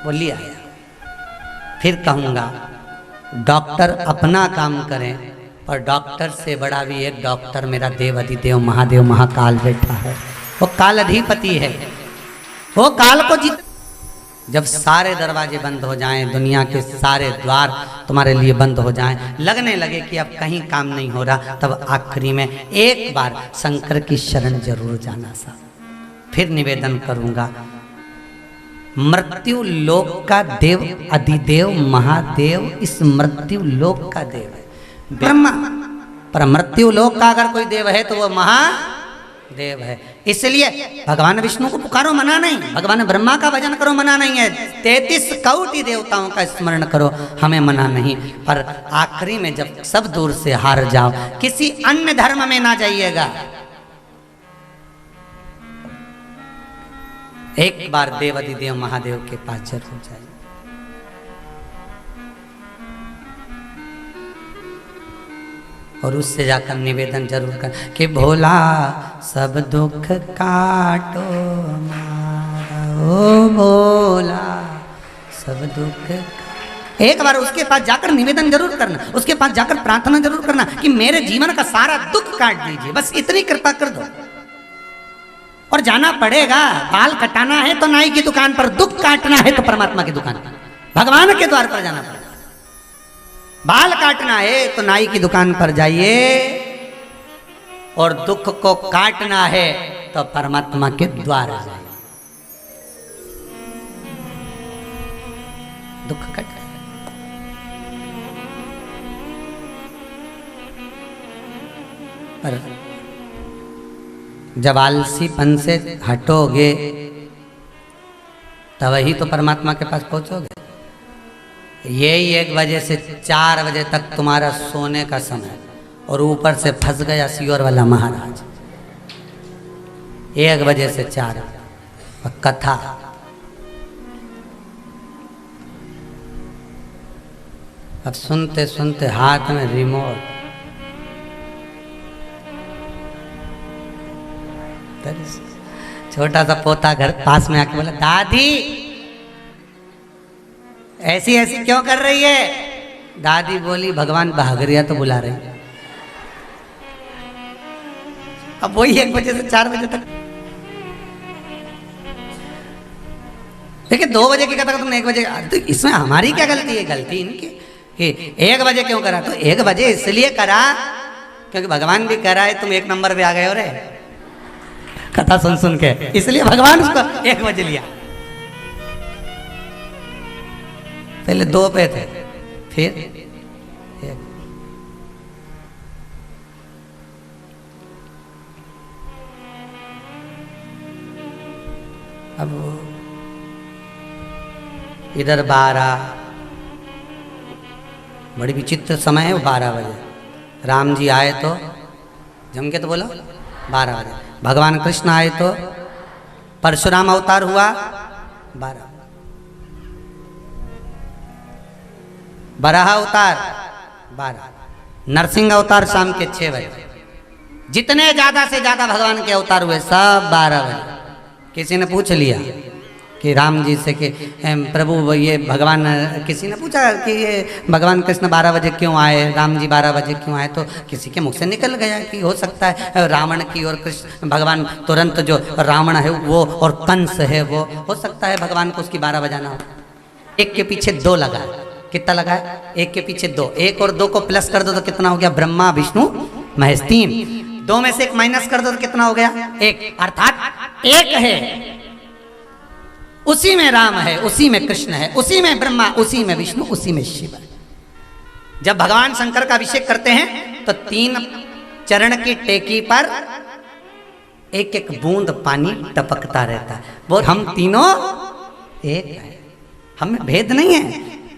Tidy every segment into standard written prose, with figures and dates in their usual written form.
बोली आया। फिर कहूँगा डॉक्टर अपना काम करें, पर डॉक्टर से बड़ा भी एक डॉक्टर मेरा देव अधिदेव महादेव महाकाल बैठा है। वो काल अधिपति है, वो काल को जीत। जब सारे दरवाजे बंद हो जाएं, दुनिया के सारे द्वार तुम्हारे लिए बंद हो जाएं, लगने लगे कि अब कहीं काम नहीं हो रहा, तब आखिरी में एक बार शंकर की शरण जरूर जाना सा। फिर निवेदन करूंगा, मृत्यु लोक का देव अधिदेव महादेव इस मृत्यु लोक का देव है ब्रह्मा, पर मृत्यु लोक का अगर कोई देव है तो वो महादेव है। इसलिए भगवान विष्णु को पुकारो, मना नहीं। भगवान ब्रह्मा का भजन करो, मना नहीं है। 33 कोटि देवताओं का स्मरण करो, हमें मना नहीं। पर आखिरी में जब सब दूर से हार जाओ, किसी अन्य धर्म में ना जाइएगा। एक बार देव अधिदेव महादेव के पास जरूर जाइए। और उससे जाकर निवेदन जरूर कर कि भोला सब दुख काटो मारा, ओ भोला सब दुख। एक बार उसके पास जाकर निवेदन जरूर करना, उसके पास जाकर प्रार्थना जरूर करना कि मेरे जीवन का सारा दुख काट दीजिए, बस इतनी कृपा कर दो। और जाना पड़ेगा, बाल कटाना है तो नाई की दुकान पर, दुख काटना है तो परमात्मा की दुकान पर, भगवान के द्वार पर जाना पड़ेगा। बाल काटना है तो नाई की दुकान पर जाइए, और दुख को काटना है तो परमात्मा के द्वार जाइए। दुख कट पर जब आलसीपन से हटोगे तब ही तो परमात्मा के पास पहुंचोगे। यही 1 बजे से 4 बजे तक तुम्हारा सोने का समय, और ऊपर से फंस गया सीवर वाला महाराज। 1 बजे से 4 और कथा। अब सुनते सुनते हाथ में रिमोट, छोटा सा पोता घर पास में आके बोला, दादी ऐसी ऐसी क्यों कर रही है? दादी बोली, भगवान भाग रिया तो बुला रही। अब वही 1 बजे से 4 बजे तक। देखिए 2 बजे की कथा तुमने 1 बजे, तो इसमें हमारी क्या गलती है? गलती इनकी कि 1 बजे क्यों करा? तो 1 बजे इसलिए करा क्योंकि भगवान भी करा है, तुम 1 नंबर पे आ गए हो रे कथा सुन सुन के, इसलिए भगवान उसको 1 बजे लिया। पहले 2 पे थे, फिर 1। अब इधर 12, बड़ी विचित्र समय है वो 12 बजे। राम जी आए तो जम के तो बोलो 12 बजे। भगवान कृष्ण आए तो परशुराम अवतार हुआ 12, बराह अवतार 12, नरसिंह अवतार शाम के 6 बजे। जितने ज्यादा से ज्यादा भगवान के अवतार हुए सब 12 बजे। किसी ने पूछ लिया कि राम जी से कि प्रभु ये भगवान, किसी ने पूछा कि ये भगवान कृष्ण 12 बजे क्यों आए, राम जी 12 बजे क्यों आए? तो किसी के मुख से निकल गया कि हो सकता है रावण की और कृष्ण भगवान तुरंत, जो रावण है वो और कंस है वो, हो सकता है भगवान को उसकी 12 बजाना हो। 1 के पीछे 2 लगा। कितना लगा है? 1 के पीछे 2। 1 और 2 को प्लस कर दो तो कितना हो गया? ब्रह्मा विष्णु महेश 3। 2 में से 1 माइनस कर दो तो कितना हो गया? 1। अर्थात 1 है, उसी में राम है, उसी में कृष्ण है, उसी में ब्रह्मा, उसी में विष्णु, उसी में शिव है। जब भगवान शंकर का अभिषेक करते हैं तो 3 चरण की टेकी पर 1-1 बूंद पानी टपकता रहता है। वो हम तीनों एक है, हमें भेद नहीं है।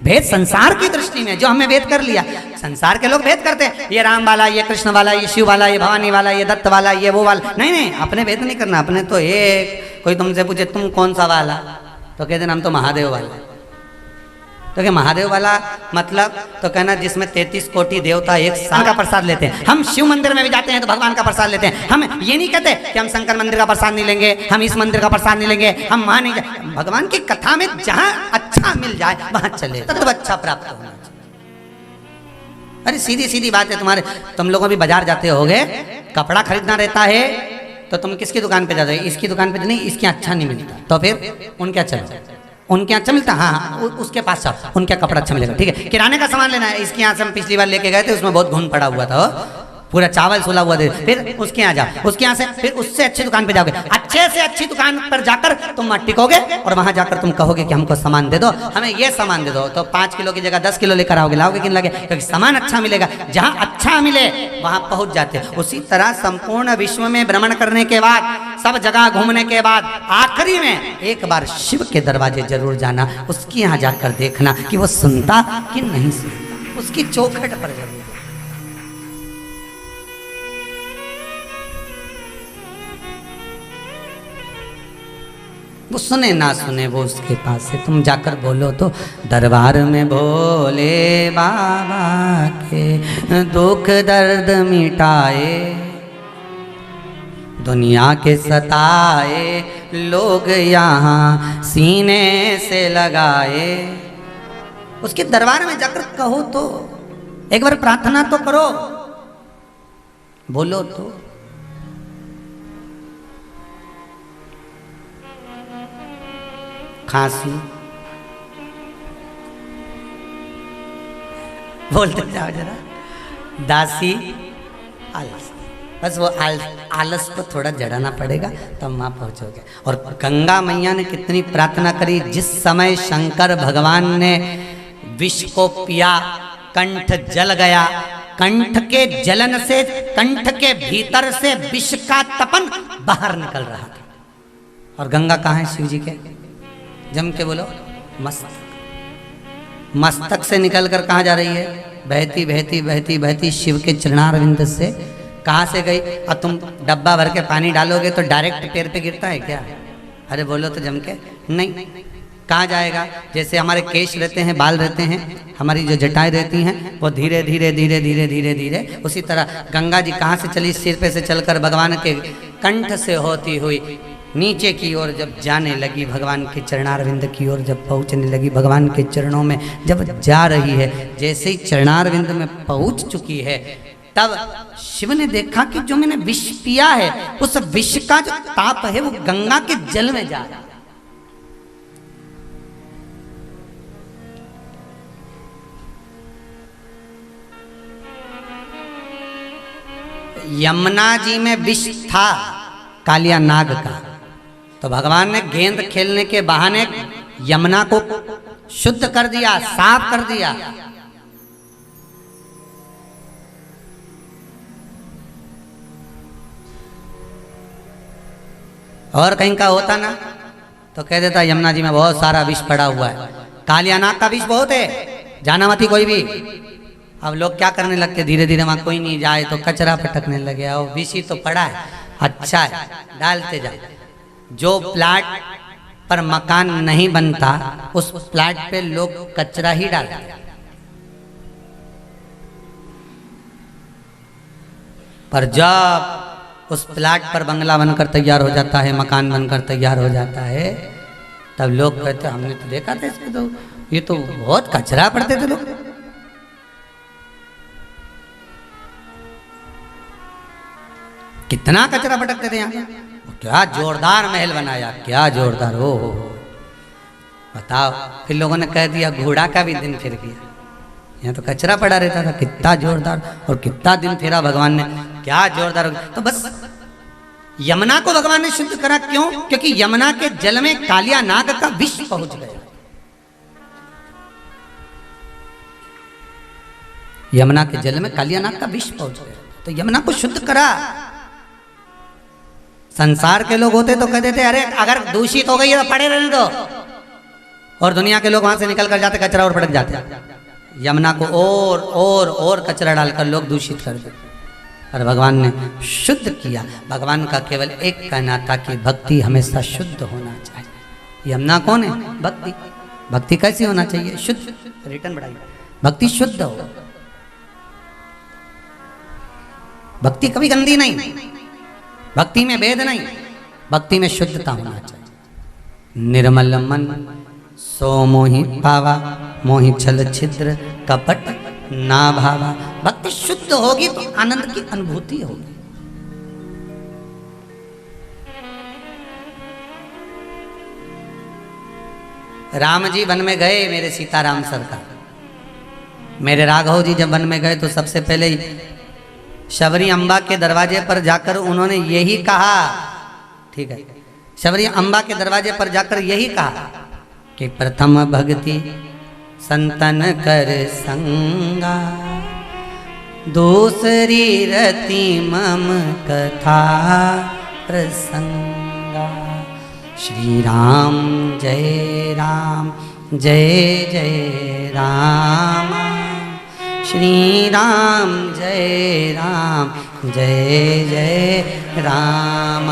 भेद संसार की दृष्टि में, जो हमें भेद कर लिया। संसार के लोग भेद करते हैं, ये राम वाला, ये कृष्ण वाला, ये शिव वाला, ये भवानी वाला, ये दत्त वाला, ये वो वाला। नहीं नहीं, अपने भेद नहीं करना। अपने तो एक, कोई तुमसे पूछे तुम कौन सा वाला, तो कहते हम तो महादेव वाला। तो क्या महादेव वाला मतलब तो कहना जिसमें 33 कोटि देवता एक साथ का प्रसाद लेते हैं। हम शिव मंदिर में भी जाते हैं तो भगवान का प्रसाद लेते हैं। हम ये नहीं कहते कि हम शंकर मंदिर का प्रसाद नहीं लेंगे, हम इस मंदिर का प्रसाद नहीं लेंगे, हम वहां नहीं जाए। भगवान की कथा में जहां अच्छा मिल जाए वहां चले, तब अच्छा प्राप्त होना चाहिए। अरे सीधी सीधी बात है तुम्हारे, तुम लोगों भी बाजार जाते होगे, कपड़ा खरीदना रहता है तो तुम किसकी दुकान पे जाते हो? इसकी दुकान पे नहीं, इसके अच्छा नहीं मिलता तो फिर उनके अच्छा मिलता, उनके अच्छा मिलता, हाँ उसके पास जाओ, उनका कपड़ा अच्छा मिलेगा। ठीक है, किराने का सामान लेना है, इसके यहाँ से हम पिछली बार लेके गए थे, उसमें बहुत घुन पड़ा हुआ था, पूरा चावल सुला हुआ दे। फिर उसके यहाँ जाओ, उसके यहाँ से फिर उससे अच्छी दुकान पे जाओगे, अच्छे से अच्छी दुकान पर जाकर तुम टिकोगे और वहां जाकर तुम कहोगे कि हमको सामान दे दो, हमें ये सामान दे दो, तो 5 किलो की जगह 10 किलो लेकर आओगे, लाओगे कि नहीं लगे? क्योंकि सामान अच्छा मिलेगा, जहां अच्छा मिले वहां पहुंच जाते। उसी तरह संपूर्ण विश्व में भ्रमण करने के बाद, सब जगह घूमने के बाद, आखिरी में एक बार शिव के दरवाजे जरूर जाना, उसके यहाँ जाकर देखना कि वो सुनता कि नहीं सुनता, उसकी चौखट पर जरूर। वो सुने ना सुने वो उसके पास से तुम जाकर बोलो तो दरबार में भोले बाबा के दुख दर्द मिटाए, दुनिया के सताए लोग यहाँ सीने से लगाए। उसके दरबार में जाकर कहो तो, एक बार प्रार्थना तो करो, बोलो तो। खांसी बोलते जाओ जरा, दासी आलस, बस वो आलस को थोड़ा जड़ाना पड़ेगा तब वहां पहुंचोगे। और गंगा मैया ने कितनी प्रार्थना करी, जिस समय शंकर भगवान ने विष को पिया, कंठ जल गया, कंठ के जलन से कंठ के भीतर से विष का तपन बाहर निकल रहा था। और गंगा कहाँ है शिव जी के? जम के बोलो, मस्तक। मस्तक से निकलकर कहाँ जा रही है? बहती बहती बहती बहती शिव के चरणारविंद से। कहाँ से गई? और तुम डब्बा भर के पानी डालोगे तो डायरेक्ट पैर पे गिरता है क्या? अरे बोलो तो जम के, नहीं। कहाँ जाएगा? जैसे हमारे केश रहते हैं, बाल रहते हैं, हमारी जो जटाएं रहती हैं, वो धीरे धीरे धीरे धीरे धीरे धीरे, उसी तरह गंगा जी कहाँ से चली? सिर पे से चलकर भगवान के कंठ से होती हुई नीचे की ओर जब जाने लगी, भगवान के चरणारविंद की ओर जब पहुंचने लगी, भगवान के चरणों में जब जा रही है, जैसे ही चरणारविंद में पहुंच चुकी है, तब शिव ने देखा कि जो मैंने विष पिया है, उस विष का जो ताप है वो गंगा के जल में जा रहा है। यमुना जी में विष था कालिया नाग का, तो भगवान ने गेंद खेलने के बहाने यमुना को शुद्ध कर दिया, साफ कर दिया। और कहीं का होता ना तो कह देता यमुना जी में बहुत सारा विष पड़ा हुआ है, कालिया नाग का विष बहुत है, जाना मत ही कोई भी। अब लोग क्या करने लगते, धीरे धीरे वहां कोई नहीं जाए तो कचरा पटकने लगे, और विष ही तो पड़ा है, अच्छा है, डालते जाओ। जो प्लाट पर मकान नहीं बनता उस प्लाट पे लोग कचरा ही डालते हैं, पर जब उस प्लाट पर बंगला बनकर तैयार हो जाता है, मकान बनकर तैयार हो जाता है, तब लोग कहते हमने तो देखा था इसमें तो ये तो बहुत कचरा पड़ते थे लोग। कितना कचरा पटकते थे यहाँ, क्या जोरदार महल बनाया, क्या जोरदार, हो बताओ। फिर लोगों ने कह दिया घोड़ा का भी दिन फिर गया, यहाँ तो कचरा पड़ा रहता था, कितना जोरदार, और कितना दिन फिरा भगवान ने, क्या जोरदार। तो बस यमुना को भगवान ने शुद्ध करा, क्यों? क्योंकि यमुना के जल में कालिया नाग का विष पहुंच गया। यमुना के जल में कालिया नाग का विष पहुंच गया, तो यमुना को शुद्ध करा। संसार के लोग होते तो कहते थे अरे अगर दूषित हो गई है तो पड़े रहने दो, और दुनिया के लोग वहां से निकल कर जाते, कचरा और पटक जाते। यमुना को और कचरा डालकर लोग दूषित कर देते, और भगवान ने शुद्ध किया। भगवान का केवल एक कहना था कि भक्ति हमेशा शुद्ध होना चाहिए। यमुना कौन है? भक्ति। भक्ति कैसी होना चाहिए? शुद्ध। रिटर्न बढ़ाइए। भक्ति शुद्ध हो, भक्ति कभी गंदी नहीं, भक्ति में भेद नहीं, भक्ति में शुद्धता होना चाहिए। निर्मल मन सो मोहि पावा, मोहि छल छिद्र कपट ना भावा। भक्ति शुद्ध होगी तो आनंद की अनुभूति होगी। राम जी वन में गए, मेरे सीताराम सरकार, मेरे राघव जी जब वन में गए तो सबसे पहले शबरी अम्बा के दरवाजे पर जाकर उन्होंने यही कहा, ठीक है, शबरी अम्बा के दरवाजे पर जाकर यही कहा कि प्रथम भक्ति संतन कर संगा, दूसरी रति मम कथा प्रसंगा। श्री राम जय राम जय जय राम, श्री राम जय राम जय जय राम,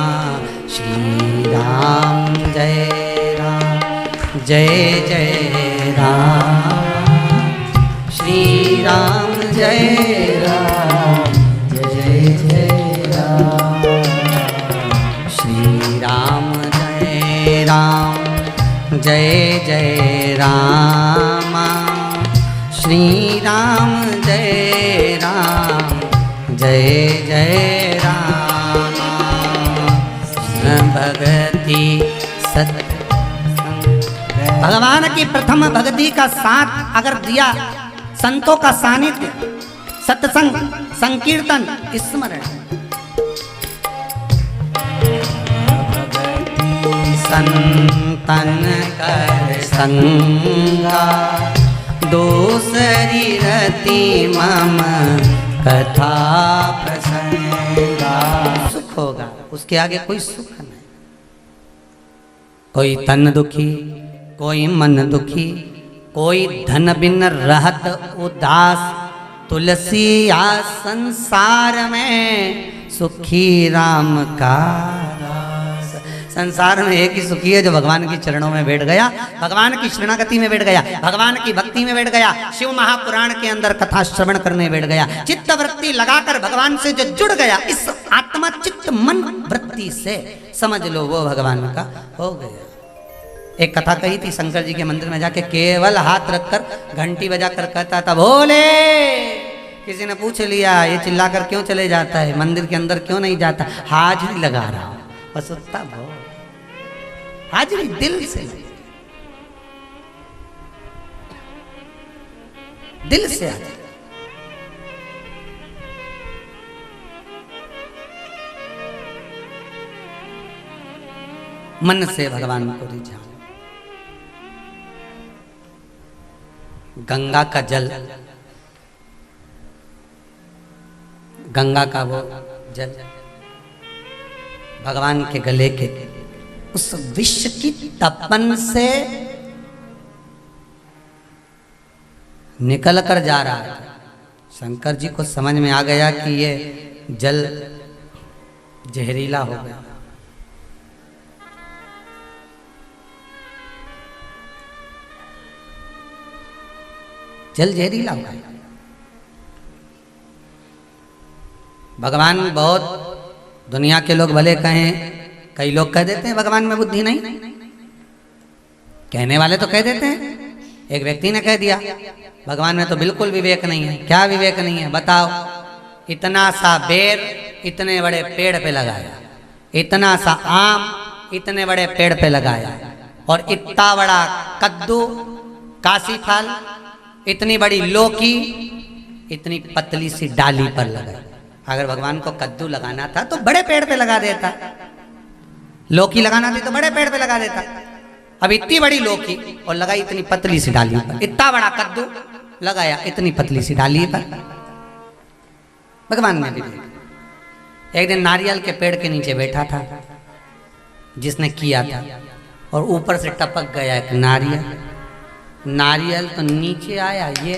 श्री राम जय राम जय जय राम, श्री राम जय राम जय जय राम, श्री राम जय राम जय जय राम, श्री राम जय राम जय जय राम। भगति सत्य, भगवान की प्रथम भक्ति का साथ अगर दिया, संतों का सानिध्य, सत्संग, संकीर्तन, स्मरण, संतन कर संगा, दूसरी रति मम कथा प्रसंगा। सुख होगा, उसके आगे कोई सुख नहीं। कोई तन दुखी, कोई मन दुखी, कोई धन बिन रहत उदास, तुलसी या संसार में सुखी राम का दास। संसार में एक ही सुखी है जो भगवान की चरणों में बैठ गया, भगवान की शरणागति में बैठ गया, भगवान की भक्ति में बैठ गया, शिव महापुराण के अंदर कथा श्रवण करने बैठ गया, चित्त वृत्ति लगाकर भगवान से जो जुड़ गया, इस आत्मा चित्त मन वृत्ति से समझ लो वो भगवान का हो गया। एक कथा कही थी, शंकर जी के मंदिर में जाके केवल हाथ रखकर घंटी बजाकर कहता था भोले। किसी ने पूछ लिया ये चिल्लाकर क्यों चले जाता है, मंदिर के अंदर क्यों नहीं जाता? हाजिरी लगा रहा हूं, बस उतना भो, हाजिरी दिल से, दिल से हाजिरी। मन से भगवान को रिझाओ। गंगा का जल, गंगा का वो जल भगवान के गले के उस विष की तपन से निकल कर जा रहा है। शंकर जी को समझ में आ गया कि ये जल जहरीला हो गया। जल जहरीला हो गया। भगवान बहुत, दुनिया के लोग भले कहें, कई लोग कह देते हैं भगवान में बुद्धि नहीं, कहने वाले तो कह देते हैं। एक व्यक्ति ने कह दिया भगवान में तो बिल्कुल विवेक नहीं है। क्या विवेक नहीं है बताओ? इतना सा बेर इतने बड़े पेड़ पे लगाया, इतना सा आम इतने बड़े पेड़ पे लगाया, और इतना बड़ा कद्दू, काशी फल, इतनी बड़ी लौकी इतनी पतली सी डाली पर लगाई। अगर भगवान को कद्दू लगाना था तो बड़े पेड़ पे लगा देता, लौकी लगाना थी तो बड़े पेड़ पे लगा देता। अब इतनी बड़ी लौकी और लगाई इतनी पतली सी डाली पर, इतना बड़ा कद्दू लगाया इतनी पतली सी डाली पर। भगवान में भी एक दिन नारियल के पेड़ के नीचे बैठा था जिसने किया था, और ऊपर से टपक गया एक नारियल। नारियल तो नीचे आया, ये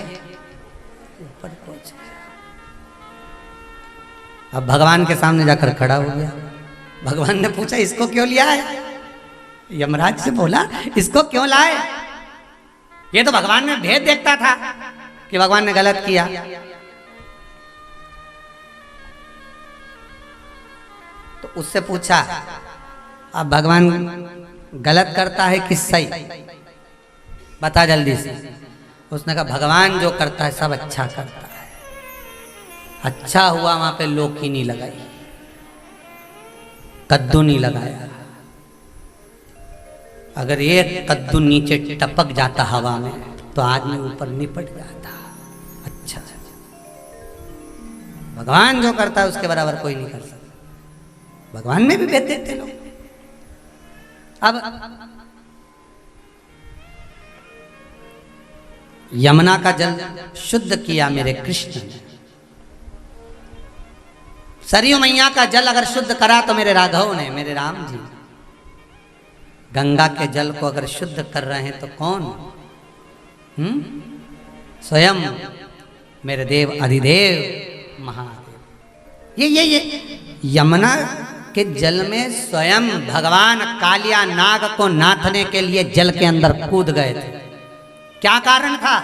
ऊपर पहुंच गया। अब भगवान के सामने जाकर खड़ा हो गया। भगवान ने पूछा इसको क्यों लिया है? यमराज से बोला इसको क्यों लाए? ये तो भगवान में भेद देखता था कि भगवान ने गलत किया। तो उससे पूछा अब भगवान गलत करता है कि सही, बता जल्दी से। उसने कहा भगवान जो करता है सब अच्छा करता है। अच्छा हुआ वहां पे लौकी नहीं लगाई, कद्दू नहीं लगाया। अगर एक कद्दू नीचे टपक जाता हवा में तो आदमी ऊपर निपट जाता। अच्छा, भगवान जो करता है उसके बराबर कोई नहीं कर सकता। भगवान में भी भेद देते लोग। अब यमुना का जल शुद्ध किया मेरे कृष्ण ने। सरयू मैया का जल अगर शुद्ध करा तो मेरे राघव ने, मेरे राम जी। गंगा के जल को अगर शुद्ध कर रहे हैं तो कौन? स्वयं मेरे देव अधिदेव महादेव। ये यमुना के जल में स्वयं भगवान कालिया नाग को नाथने के लिए जल के अंदर कूद गए थे। क्या कारण था?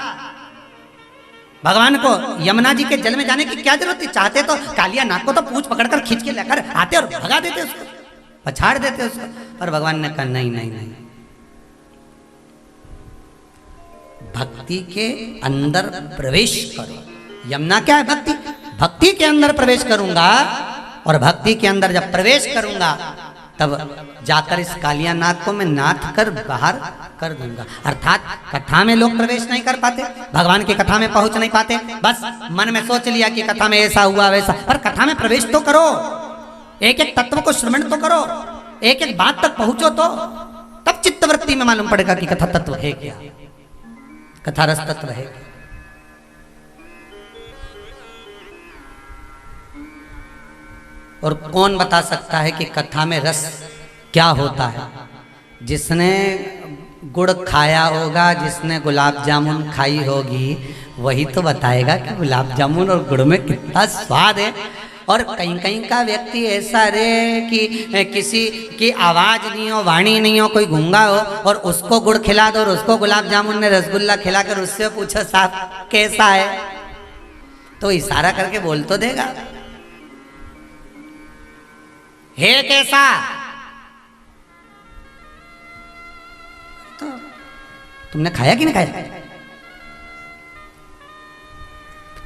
भगवान को यमुना जी के जल में जाने की क्या जरूरत थी? चाहते तो कालिया नाग को तो पूंछ पकड़कर खींच के लेकर आते और भगा देते उसको, पछाड़ देते उसको। पर भगवान ने कहा नहीं नहीं नहीं, भक्ति के अंदर प्रवेश करो। यमुना क्या है? भक्ति। भक्ति के अंदर प्रवेश करूंगा और भक्ति के अंदर जब प्रवेश करूंगा तब जाकर इस कालिया नाग को मैं नाथ कर बाहर कर दूंगा। अर्थात कथा में लोग प्रवेश नहीं कर पाते, भगवान की कथा में पहुंच नहीं पाते। बस मन में सोच लिया कि कथा में ऐसा हुआ वैसा, पर कथा में प्रवेश तो करो, एक एक तत्व को श्रवण तो करो, एक एक बात तक पहुंचो तो तब चित्तवृत्ति में मालूम पड़ेगा कि कथा तत्व है क्या, कथा रस तत्व है क्या। और कौन बता सकता है कि कथा में रस क्या होता है? जिसने गुड़ खाया होगा, जिसने गुलाब जामुन खाई होगी, वही तो बताएगा कि गुलाब जामुन और गुड़ में कितना स्वाद है। और कहीं कहीं का व्यक्ति ऐसा रे कि किसी की आवाज नहीं हो, वाणी नहीं हो, कोई गूंगा हो और उसको गुड़ खिला दो और उसको गुलाब जामुन ने रसगुल्ला खिलाकर उससे पूछो साहब कैसा है, तो इशारा करके बोल तो देगा हे कैसा। तो तुमने खाया कि नहीं खाया?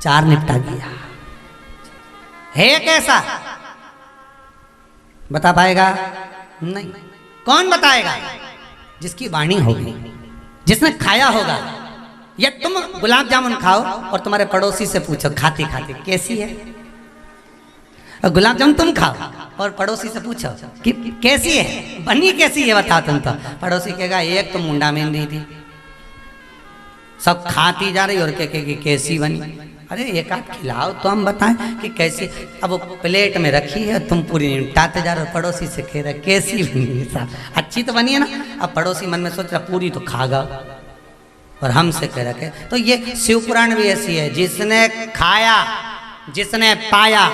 चार निपटा दिया। है कैसा बता पाएगा? नहीं। कौन बताएगा? जिसकी वाणी होगी, जिसने खाया होगा। या तुम गुलाब जामुन खाओ और तुम्हारे पड़ोसी से पूछो खाती खाती कैसी है, और गुलाब जामुन तुम खाओ और पड़ोसी से पूछो कि कैसी है, बनी कैसी है बता तुम। तो पड़ोसी कहेगा एक तो मुंडा में दी थी, सब खाती जा रही और कहेगी कैसी बनी। अरे एक आध खिलाओ तो हम बताएं कि कैसी। अब वो प्लेट में रखी है, तुम पूरी निपटाते जा रहे हो, पड़ोसी से कह रहे कैसी बनी है, अच्छी तो बनी है ना। अब पड़ोसी मन में सोच रहा पूरी तो खागा और हमसे कह रखे। तो ये शिव पुराण भी ऐसी है, जिसने खाया, जिसने पाया,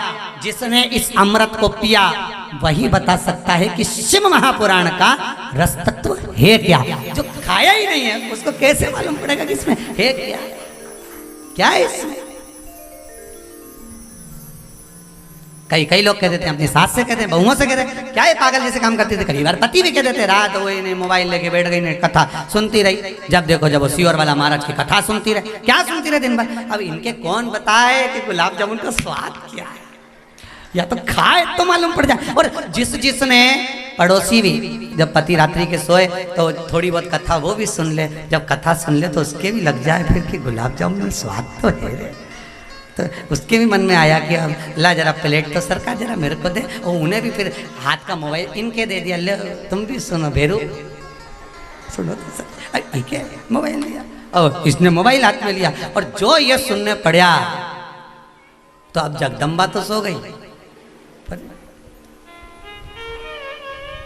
जिसने इस अमृत को पिया, वही बता सकता है कि शिव महापुराण का रस तत्व है क्या। जो खाया ही नहीं है उसको कैसे मालूम पड़ेगा कि इसमें है क्या, क्या है इसमें। कई लोग कह देते हैं, अपनी सास से कहते हैं, बहुओं से कहते हैं क्या ये पागल जैसे काम करती थी। कई बार पति भी कह देते, रात वो इन्हें मोबाइल लेके बैठ गई, ने कथा सुनती रही। जब देखो जब वो सियोर वाला महाराज की कथा सुनती रहे, क्या सुनती रहे दिन भर। अब इनके कौन बताए कि गुलाब जामुन का स्वाद क्या है, या तो खाए तो मालूम पड़ जाए। और जिसने पड़ोसी भी जब पति रात्रि के सोए तो थोड़ी बहुत कथा वो भी सुन ले, जब कथा सुन ले तो उसके भी लग जाए फिर कि गुलाब जामुन में स्वाद तो है रे। तो उसके भी मन में आया कि अब ला जरा प्लेट तो सरकार जरा मेरे को दे। और उन्हें भी फिर हाथ का मोबाइल इनके दे दिया, ले तुम भी सुनो भेरू, सुनो तो सर। ठीक है, मोबाइल लिया और इसने मोबाइल हाथ में लिया और जो ये सुनने पड़ा तो अब जगदम्बा तो सो गई, पर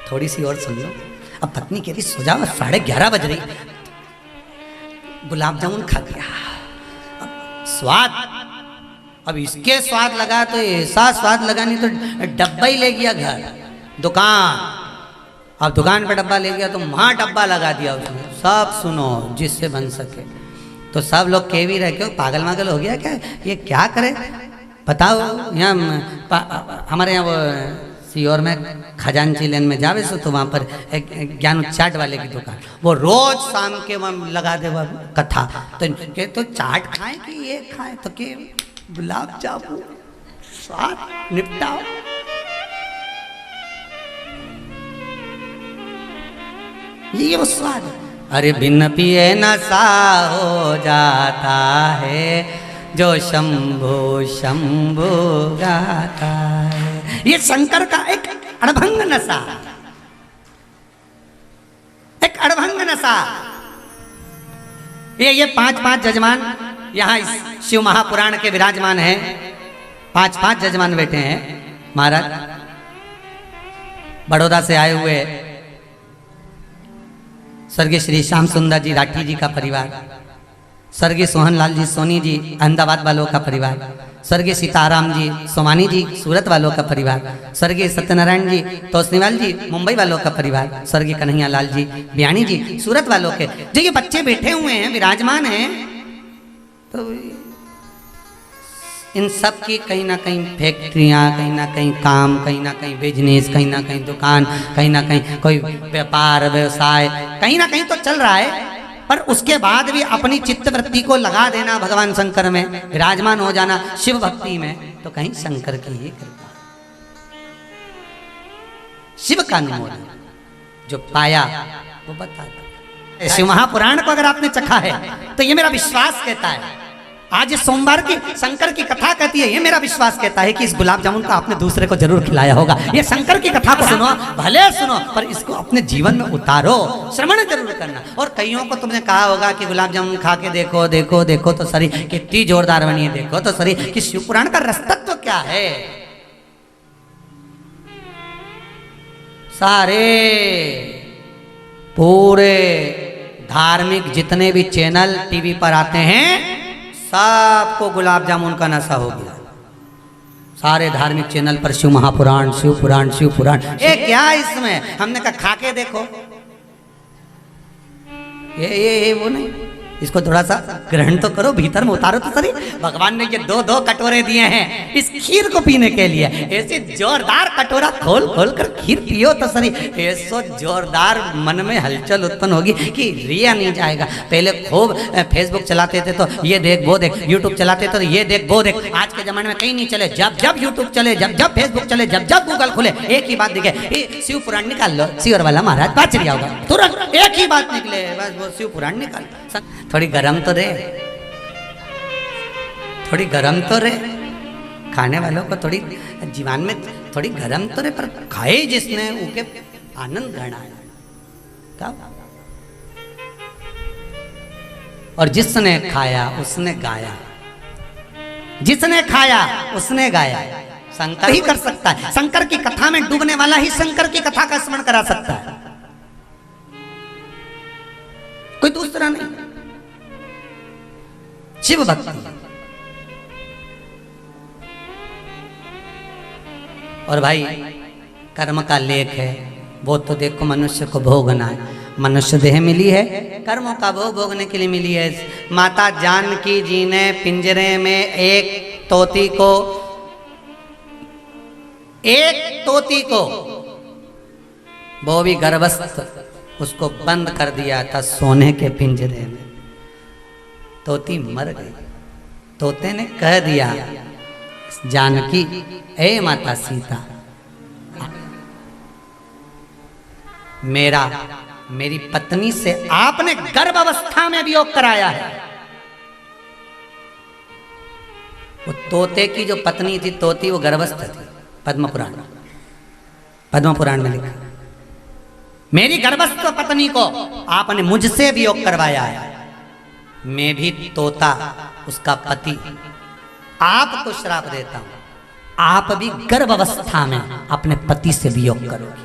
थोड़ी सी और सुन लो। अब पत्नी कह रही सो जाओ, 11:30 बज रही, गुलाब जामुन खा लिया, अब स्वाद, अब इसके स्वाद लगा तो ऐसा स्वाद लगा, नहीं तो डब्बा ही ले गया घर, दुकान। अब दुकान पे डब्बा ले गया तो वहां डब्बा लगा दिया उसने, सब सुनो जिससे बन सके। तो सब लोग कह भी रहे क्यों पागल मागल हो गया क्या, ये क्या करे बताओ। यहाँ हमारे यहाँ वो सीहोर में खजांची लेन में जावे सो तो वहाँ पर एक ज्ञान चाट वाले की दुकान, वो रोज शाम के वहाँ लगा दे कथा। तो चाट खाएं कि ये खाएं, तो के गुलाब जामुन स्वाद निपटाओ। ये वो स्वाद, अरे बिन पिए नशा हो जाता है जो शंभु शंभु गाता है। ये शंकर का एक अड़भंग नशा, एक अड़भंग नशा। ये पांच जजमान यहाँ इस शिव महापुराण के विराजमान हैं। पांच जजमान बैठे हैं महाराज, बड़ौदा से आए हुए स्वर्गीय श्री श्याम सुंदर जी राठी जी का परिवार, स्वर्गीय सोहनलाल जी सोनी जी अहमदाबाद वालों का परिवार, स्वर्गीय सीताराम जी सोमानी जी सूरत वालों का परिवार, स्वर्गीय सत्यनारायण जी तोसनीवाल जी मुंबई वालों का परिवार, स्वर्गीय कन्हैया लाल जी बियाणी जी सूरत वालों के। जो ये बच्चे बैठे हुए हैं विराजमान हैं, तो इन सब की कहीं ना कहीं फैक्ट्रियाँ, कहीं ना कहीं काम, कहीं ना कहीं बिजनेस, कहीं ना कहीं दुकान, कहीं ना कहीं कोई व्यापार व्यवसाय कहीं ना कहीं तो चल रहा है। पर उसके बाद भी अपनी चित्तवृत्ति को लगा देना भगवान शंकर में, विराजमान हो जाना शिव भक्ति में, तो कहीं शंकर की ही कृपा, शिव का अनुमोदन जो पाया वो बताता। शिव महापुराण को अगर आपने चखा है तो ये मेरा विश्वास कहता है, आज इस सोमवार की शंकर की कथा कहती है, ये मेरा विश्वास कहता है कि इस गुलाब जामुन को आपने दूसरे को जरूर खिलाया होगा। ये शंकर की कथा को सुनो, भले सुनो, पर इसको अपने जीवन में उतारो, श्रवण जरूर करना। और कईयों को तुमने कहा होगा कि गुलाब जामुन खा के देखो देखो देखो तो सही कितनी जोरदार बनी है, देखो तो सही कि शिव पुराण का रसतत्व क्या है। सारे पूरे धार्मिक जितने भी चैनल टीवी पर आते हैं सबको गुलाब जामुन का नशा हो गया। सारे धार्मिक चैनल पर शिव महापुराण शिव पुराण शिव पुराण। ये क्या इसमें, हमने कहा खा के देखो, ये वो नहीं, इसको थोड़ा सा ग्रहण तो करो, भीतर में उतारो तो सही। भगवान ने ये दो कटोरे दिए हैं इस खीर को पीने के लिए, ऐसे जोरदार कटोरा खोल खोल कर खीर पियो तो सही। ऐसो जोरदार मन में हलचल उत्पन्न होगी कि रिया नहीं जाएगा। पहले खूब फेसबुक चलाते थे तो ये देख वो देख, यूट्यूब चलाते थे तो ये देख वो देख। आज के जमाने में कहीं नहीं चले, जब जब यूट्यूब चले, जब जब फेसबुक चले, जब जब गूगल खुले, एक ही बात दिखे, शिव पुराण निकाल लो, शिवर वाला महाराज बात चलिया होगा, तुरंत एक ही बात निकले, बस वो शिव पुराण निकाल। थोड़ी गरम तो रहे, थोड़ी गरम तो रहे, खाने वालों को थोड़ी जीवन में थोड़ी गरम तो रहे, पर खाए जिसने उनके आनंद गणा है। और जिसने खाया उसने गाया, जिसने खाया उसने गाया। शंकर ही कर सकता है, शंकर की कथा में डूबने वाला ही शंकर की कथा का स्मरण करा सकता है, कोई दूसरा नहीं। शिव भक्ति। और भाई कर्म का लेख है, वो तो देखो मनुष्य को भोगना है, मनुष्य देह मिली है कर्मों का भोग भोगने के लिए मिली है। माता जानकी जी ने पिंजरे में एक तोती को वो भी गर्भस्थ उसको बंद कर दिया था सोने के पिंजरे में। तोती मर गई। तोते ने कह दिया जानकी, ए माता सीता, मेरी पत्नी से आपने गर्भ अवस्था में वियोग कराया है। वो तोते की जो पत्नी थी तोती, वो गर्भस्थ थी। पद्म पुराण में लिखा, मेरी गर्भस्थ पत्नी को आपने मुझसे वियोग करवाया है। मैं भी तोता उसका पति आपको श्राप देता हूं, आप भी गर्भ अवस्था में अपने पति से वियोग करोगे।